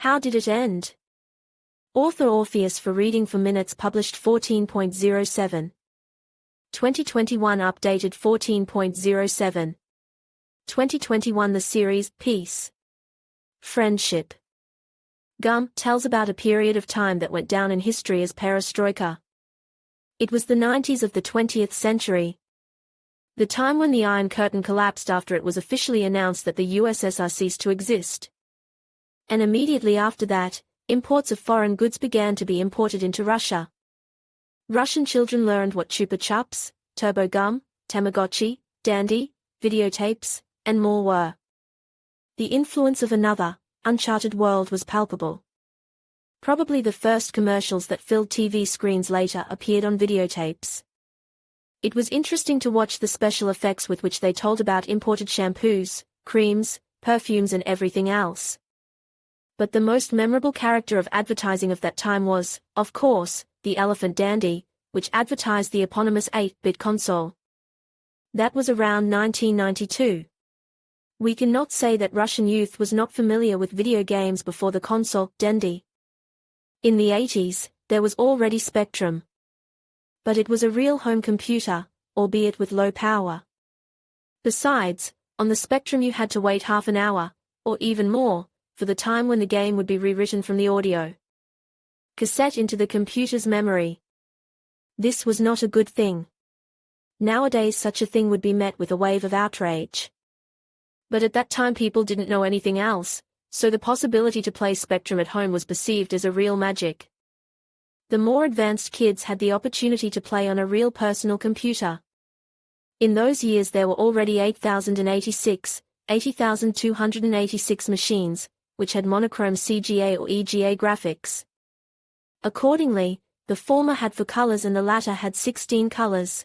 How did it end? Author Orpheus for Reading for Minutes published 14.07. 2021 updated 14.07. 2021 The series, Peace. Friendship. Gum tells about a period of time that went down in history as perestroika. It was the 90s of the 20th century. The time when the Iron Curtain collapsed after it was officially announced that the USSR ceased to exist. And immediately after that, imports of foreign goods began to be imported into Russia. Russian children learned what Chupa Chups, Turbo Gum, Tamagotchi, Dandy, videotapes, and more were. The influence of another, uncharted world was palpable. Probably the first commercials that filled TV screens later appeared on videotapes. It was interesting to watch the special effects with which they told about imported shampoos, creams, perfumes and everything else. But the most memorable character of advertising of that time was, of course, the elephant Dandy, which advertised the eponymous 8-bit console. That was around 1992. We cannot say that Russian youth was not familiar with video games before the console, Dandy. In the 80s, there was already Spectrum. But it was a real home computer, albeit with low power. Besides, on the Spectrum you had to wait half an hour, or even more, for the time when the game would be rewritten from the audio cassette into the computer's memory. This was not a good thing. Nowadays such a thing would be met with a wave of outrage. But at that time people didn't know anything else, so the possibility to play Spectrum at home was perceived as a real magic. The more advanced kids had the opportunity to play on a real personal computer. In those years there were already 80,286 machines, which had monochrome CGA or EGA graphics. Accordingly, the former had 4 colors and the latter had 16 colors.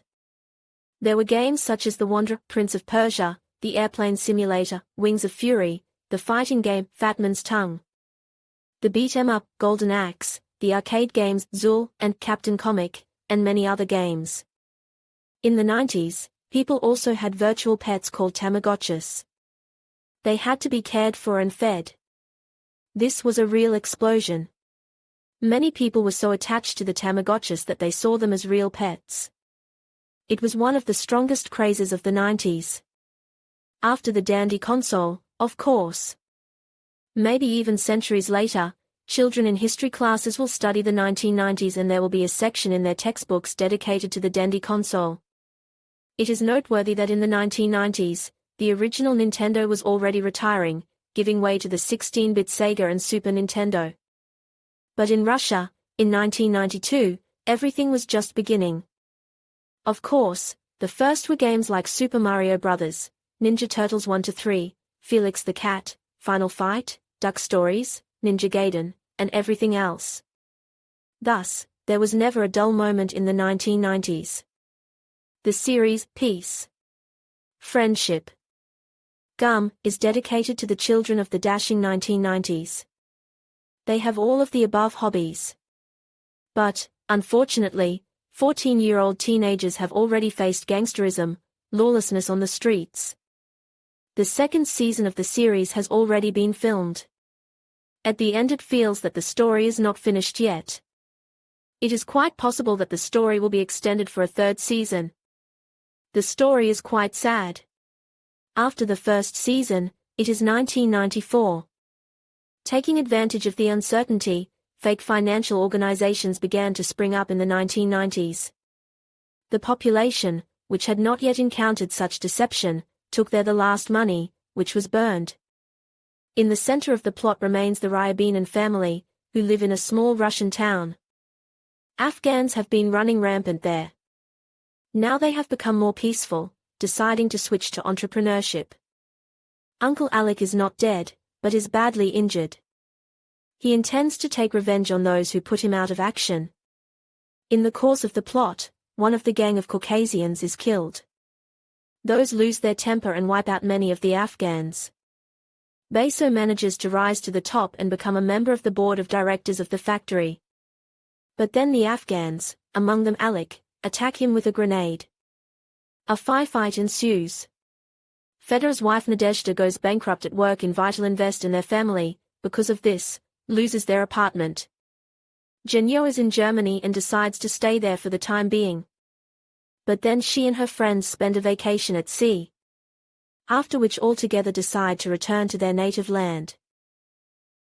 There were games such as The Wanderer, Prince of Persia, the airplane simulator, Wings of Fury, the fighting game, Fatman's Tongue, the beat-em-up, Golden Axe, the arcade games, Zool and Captain Comic, and many other games. In the 90s, people also had virtual pets called Tamagotchis. They had to be cared for and fed. This was a real explosion. Many people were so attached to the Tamagotchis that they saw them as real pets. It was one of the strongest crazes of the 90s. After the Dandy console, of course. Maybe even centuries later, children in history classes will study the 1990s and there will be a section in their textbooks dedicated to the Dandy console. It is noteworthy that in the 1990s, the original Nintendo was already retiring, giving way to the 16-bit Sega and Super Nintendo. But in Russia, in 1992, everything was just beginning. Of course, the first were games like Super Mario Bros., Ninja Turtles 1-3, Felix the Cat, Final Fight, Duck Stories, Ninja Gaiden, and everything else. Thus, there was never a dull moment in the 1990s. The series, Peace. Friendship. Gum, is dedicated to the children of the dashing 1990s. They have all of the above hobbies. But, unfortunately, 14-year-old teenagers have already faced gangsterism, lawlessness on the streets. The second season of the series has already been filmed. At the end it feels that the story is not finished yet. It is quite possible that the story will be extended for a third season. The story is quite sad. After the first season, it is 1994. Taking advantage of the uncertainty, fake financial organizations began to spring up in the 1990s. The population, which had not yet encountered such deception, took there the last money, which was burned. In the center of the plot remains the Ryabinin family, who live in a small Russian town. Afghans have been running rampant there. Now they have become more peaceful, deciding to switch to entrepreneurship. Uncle Alec is not dead, but is badly injured. He intends to take revenge on those who put him out of action. In the course of the plot, one of the gang of Caucasians is killed. Those lose their temper and wipe out many of the Afghans. Baso manages to rise to the top and become a member of the board of directors of the factory. But then the Afghans, among them Alec, attack him with a grenade. A firefight ensues. Fedor's wife Nadezhda goes bankrupt at work in Vital Invest and their family, because of this, loses their apartment. Genyo is in Germany and decides to stay there for the time being. But then she and her friends spend a vacation at sea, after which all together decide to return to their native land.